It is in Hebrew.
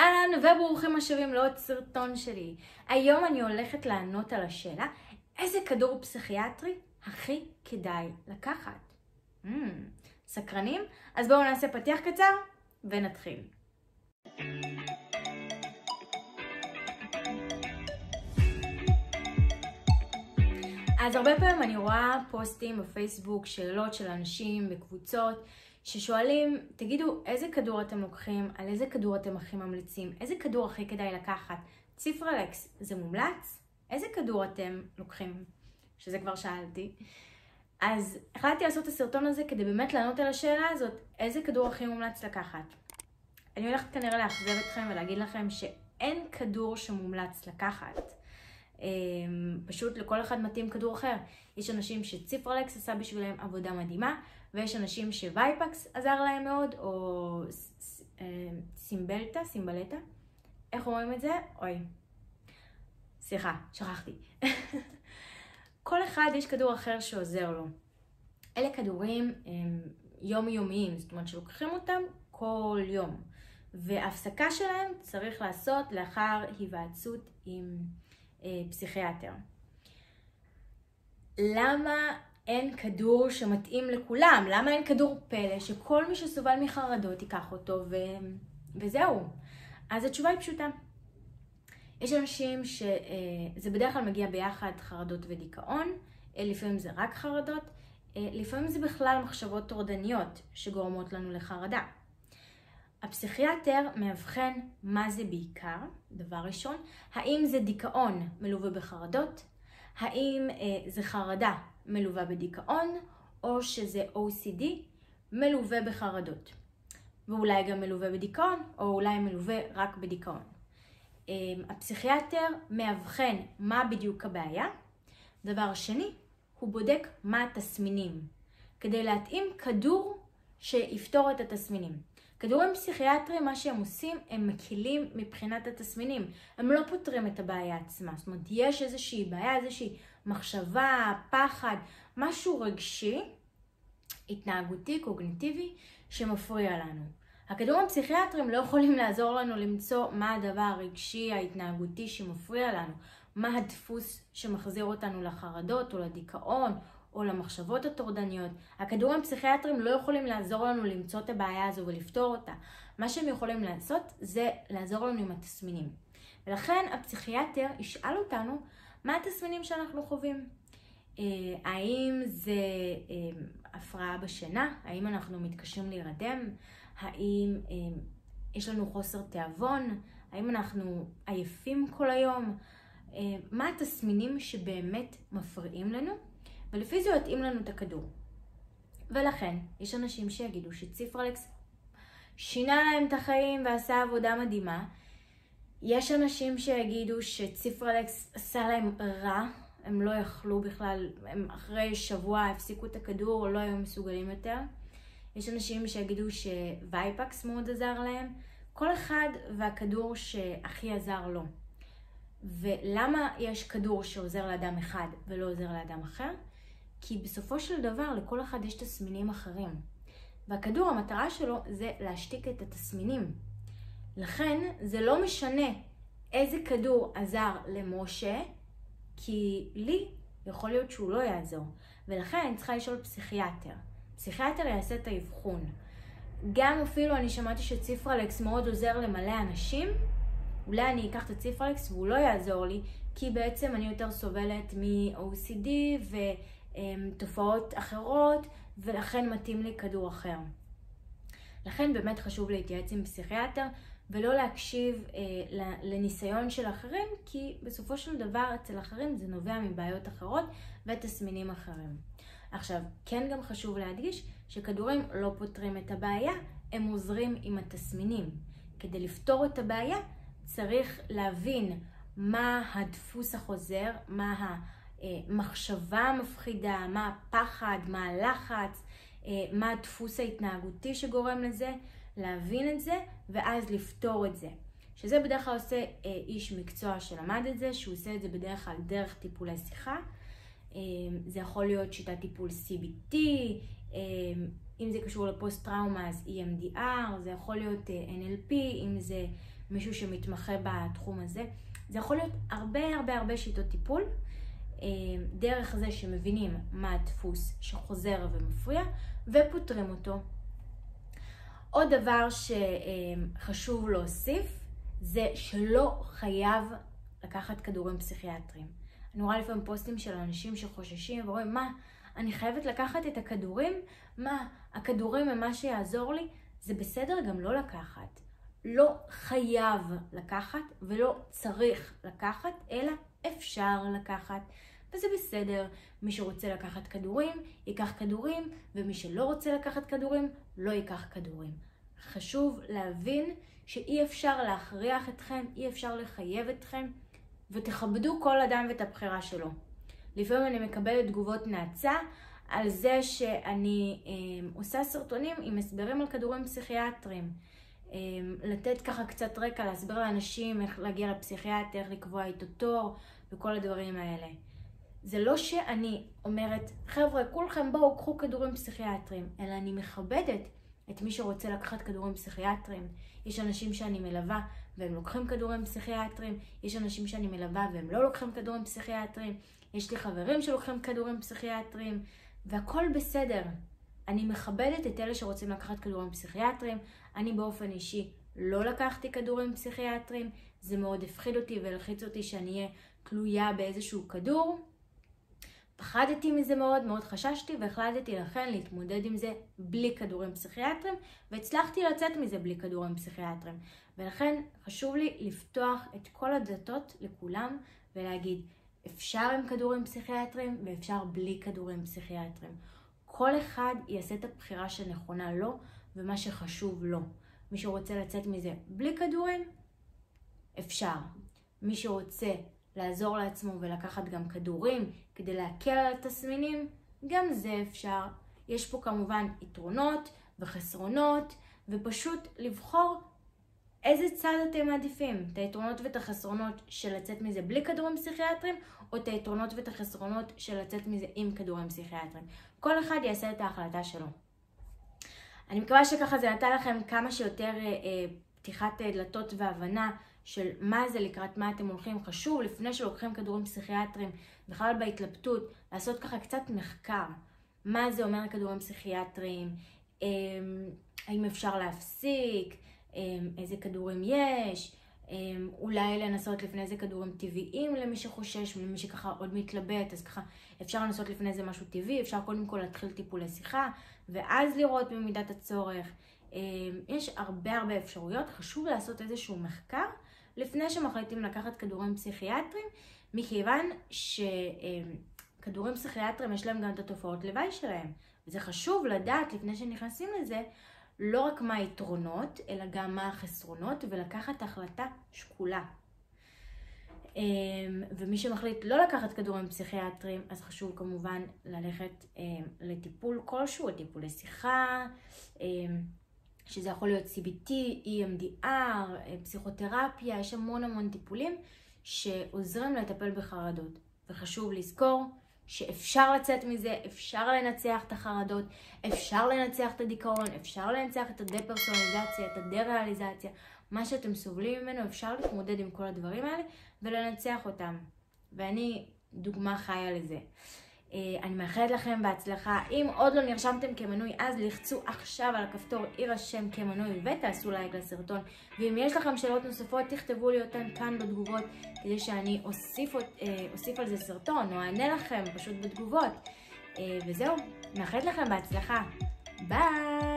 אהלן וברוכים השבים לעוד סרטון שלי. היום אני הולכת לענות על השאלה, איזה כדור פסיכיאטרי הכי כדאי לקחת? סקרנים? אז בואו נעשה פתיח קצר ונתחיל. אז הרבה פעמים אני רואה פוסטים בפייסבוק, שאלות של אנשים בקבוצות, ששואלים, תגידו איזה כדור אתם לוקחים, על איזה כדור אתם הכי ממליצים, איזה כדור הכי כדאי לקחת, ציפרלקס זה מומלץ? איזה כדור אתם לוקחים? שזה כבר שאלתי. אז החלטתי לעשות את הסרטון הזה כדי באמת לענות על השאלה הזאת, איזה כדור הכי מומלץ לקחת. אני הולכת כנראה לאכזב אתכם ולהגיד לכם שאין כדור שמומלץ לקחת. פשוט לכל אחד מתאים כדור אחר. יש אנשים שציפרלקס עשה בשבילם עבודה מדהימה, ויש אנשים שווייפקס עזר להם מאוד, או סימבלטה, איך אומרים את זה? אוי, סליחה, שכחתי. כל אחד יש כדור אחר שעוזר לו. אלה כדורים יומיומיים, זאת אומרת שלוקחים אותם כל יום, וההפסקה שלהם צריך לעשות לאחר היוועצות עם פסיכיאטר. למה אין כדור שמתאים לכולם? למה אין כדור פלא שכל מי שסובל מחרדות ייקח אותו וזהו? אז התשובה היא פשוטה. יש אנשים שזה בדרך כלל מגיע ביחד, חרדות ודיכאון, לפעמים זה רק חרדות, לפעמים זה בכלל מחשבות טורדניות שגורמות לנו לחרדה. הפסיכיאטר מאבחן מה זה בעיקר, דבר ראשון, האם זה דיכאון מלווה בחרדות, האם זה חרדה מלווה בדיכאון, או שזה OCD מלווה בחרדות. ואולי גם מלווה בדיכאון, או אולי מלווה רק בדיכאון. הפסיכיאטר מאבחן מה בדיוק הבעיה. דבר שני, הוא בודק מה התסמינים, כדי להתאים כדור שיפתור את התסמינים. כדורים פסיכיאטריים, מה שהם עושים, הם מקילים מבחינת התסמינים. הם לא פותרים את הבעיה עצמה. זאת אומרת, יש איזושהי בעיה, איזושהי מחשבה, פחד, משהו רגשי, התנהגותי, קוגניטיבי, שמפריע לנו. הכדורים הפסיכיאטריים לא יכולים לעזור לנו למצוא מה הדבר הרגשי, ההתנהגותי שמפריע לנו, מה הדפוס שמחזיר אותנו לחרדות או לדיכאון, או למחשבות הטורדניות. הכדורים הפסיכיאטריים לא יכולים לעזור לנו למצוא את הבעיה הזו ולפתור אותה. מה שהם יכולים לעשות זה לעזור לנו עם התסמינים. ולכן הפסיכיאטר ישאל אותנו מה התסמינים שאנחנו חווים. האם זה הפרעה בשינה? האם אנחנו מתקשים להירדם? האם יש לנו חוסר תיאבון? האם אנחנו עייפים כל היום? מה התסמינים שבאמת מפריעים לנו? ולפי זה יתאים לנו את הכדור. ולכן, יש אנשים שיגידו שציפרלקס שינה להם את החיים ועשה עבודה מדהימה. יש אנשים שיגידו שציפרלקס עשה להם רע, הם לא יכלו בכלל, הם אחרי שבוע הפסיקו את הכדור או לא היו מסוגלים יותר. יש אנשים שיגידו שווייפקס מאוד עזר להם. כל אחד והכדור שהכי עזר לו. ולמה יש כדור שעוזר לאדם אחד ולא עוזר לאדם אחר? כי בסופו של דבר לכל אחד יש תסמינים אחרים. והכדור, המטרה שלו זה להשתיק את התסמינים. לכן זה לא משנה איזה כדור עזר למשה, כי לי יכול להיות שהוא לא יעזור. ולכן אני צריכה לשאול פסיכיאטר. פסיכיאטר יעשה את האבחון. גם אפילו אני שמעתי שציפרלקס מאוד עוזר למלא אנשים, אולי אני אקח את הציפרלקס והוא לא יעזור לי, כי בעצם אני יותר סובלת מ-OCD ותופעות אחרות, ולכן מתאים לי כדור אחר. לכן באמת חשוב להתייעץ עם פסיכיאטר, ולא להקשיב לניסיון של אחרים, כי בסופו של דבר אצל אחרים זה נובע מבעיות אחרות ותסמינים אחרים. עכשיו, כן גם חשוב להדגיש שכדורים לא פותרים את הבעיה, הם עוזרים עם התסמינים. כדי לפתור את הבעיה, צריך להבין מה הדפוס החוזר, מה המחשבה המפחידה, מה הפחד, מה הלחץ, מה הדפוס ההתנהגותי שגורם לזה, להבין את זה ואז לפתור את זה. שזה בדרך כלל עושה איש מקצוע שלמד את זה, שהוא עושה את זה בדרך כלל דרך טיפולי שיחה. זה יכול להיות שיטת טיפול CBT, אם זה קשור לפוסט טראומה אז EMDR, זה יכול להיות NLP, אם זה מישהו שמתמחה בתחום הזה. זה יכול להיות הרבה שיטות טיפול, דרך זה שמבינים מה הדפוס שחוזר ומפריע ופותרים אותו. עוד דבר שחשוב להוסיף זה שלא חייב לקחת כדורים פסיכיאטריים. אני רואה לפעמים פוסטים של אנשים שחוששים ורואים, מה, אני חייבת לקחת את הכדורים? מה, הכדורים הם מה שיעזור לי? זה בסדר גם לא לקחת. לא חייב לקחת ולא צריך לקחת, אלא אפשר לקחת. וזה בסדר, מי שרוצה לקחת כדורים, ייקח כדורים, ומי שלא רוצה לקחת כדורים, לא ייקח כדורים. חשוב להבין שאי אפשר להכריח אתכם, אי אפשר לחייב אתכם, ותכבדו כל אדם ואת הבחירה שלו. לפעמים אני מקבלת תגובות נאצה על זה שאני עושה סרטונים עם הסברים על כדורים פסיכיאטריים. לתת ככה קצת רקע, להסביר לאנשים איך להגיע לפסיכיאטר, איך לקבוע איתו תור וכל הדברים האלה. זה לא שאני אומרת, חבר'ה, כולכם בואו, קחו כדורים פסיכיאטריים, אלא אני מכבדת את מי שרוצה לקחת כדורים פסיכיאטריים. יש אנשים שאני מלווה והם לוקחים כדורים פסיכיאטריים, יש אנשים שאני מלווה והם לא לוקחים כדורים פסיכיאטריים, יש לי חברים שלוקחים כדורים פסיכיאטריים, והכל בסדר. אני מכבדת את אלה שרוצים לקחת כדורים פסיכיאטריים. אני באופן אישי לא לקחתי כדורים פסיכיאטריים, זה מאוד הפחיד אותי ולחיץ אותי שאני אהיה תלויה באיזשהו כדור. פחדתי מזה מאוד, מאוד חששתי, והחלטתי לכן להתמודד עם זה בלי כדורים פסיכיאטריים, והצלחתי לצאת מזה בלי כדורים פסיכיאטריים. ולכן חשוב לי לפתוח את כל הדלתות לכולם ולהגיד, אפשר עם כדורים פסיכיאטריים ואפשר בלי כדורים פסיכיאטריים. כל אחד יעשה את הבחירה שנכונה לו ומה שחשוב לו. מי שרוצה לצאת מזה בלי כדורים, אפשר. מי שרוצה לעזור לעצמו ולקחת גם כדורים כדי להקל על התסמינים, גם זה אפשר. יש פה כמובן יתרונות וחסרונות, ופשוט לבחור איזה צד אתם מעדיפים. את היתרונות ואת החסרונות של לצאת מזה בלי כדורים פסיכיאטריים, או את היתרונות ואת החסרונות של לצאת מזה עם כדורים פסיכיאטריים. כל אחד יעשה את ההחלטה שלו. אני מקווה שככה זה נתן לכם כמה שיותר פתיחת דלתות והבנה של מה זה, לקראת מה אתם הולכים. חשוב לפני שלוקחים כדורים פסיכיאטריים, בכלל בהתלבטות, לעשות ככה קצת מחקר. מה זה אומר כדורים פסיכיאטריים, האם אפשר להפסיק, איזה כדורים יש, אולי לנסות לפני זה כדורים טבעיים למי שחושש, למי שככה עוד מתלבט, אז ככה אפשר לנסות לפני זה משהו טבעי, אפשר קודם כל להתחיל טיפולי שיחה, ואז לראות במידת הצורך. יש הרבה אפשרויות, חשוב לעשות איזשהו מחקר לפני שמחליטים לקחת כדורים פסיכיאטריים, מכיוון שכדורים פסיכיאטריים יש להם גם את התופעות לוואי שלהם. וזה חשוב לדעת לפני שנכנסים לזה, לא רק מה היתרונות, אלא גם מה החסרונות, ולקחת החלטה שקולה. ומי שמחליט לא לקחת כדורים פסיכיאטריים, אז חשוב כמובן ללכת לטיפול כלשהו, טיפולי שיחה, שזה יכול להיות CBT, EMDR, פסיכותרפיה, יש המון טיפולים שעוזרים לטפל בחרדות. וחשוב לזכור שאפשר לצאת מזה, אפשר לנצח את החרדות, אפשר לנצח את הדיכאון, אפשר לנצח את הדפרסונליזציה, את הדריאליזציה, מה שאתם סובלים ממנו, אפשר להתמודד עם כל הדברים האלה ולנצח אותם. ואני דוגמה חיה לזה. אני מאחלת לכם בהצלחה. אם עוד לא נרשמתם כמנוי, אז לחצו עכשיו על הכפתור יירשם כמנוי ותעשו לייק לסרטון. ואם יש לכם שאלות נוספות, תכתבו לי אותן כאן בתגובות, כדי שאני אוסיף על זה סרטון, או אענה לכם פשוט בתגובות. וזהו, מאחלת לכם בהצלחה. ביי!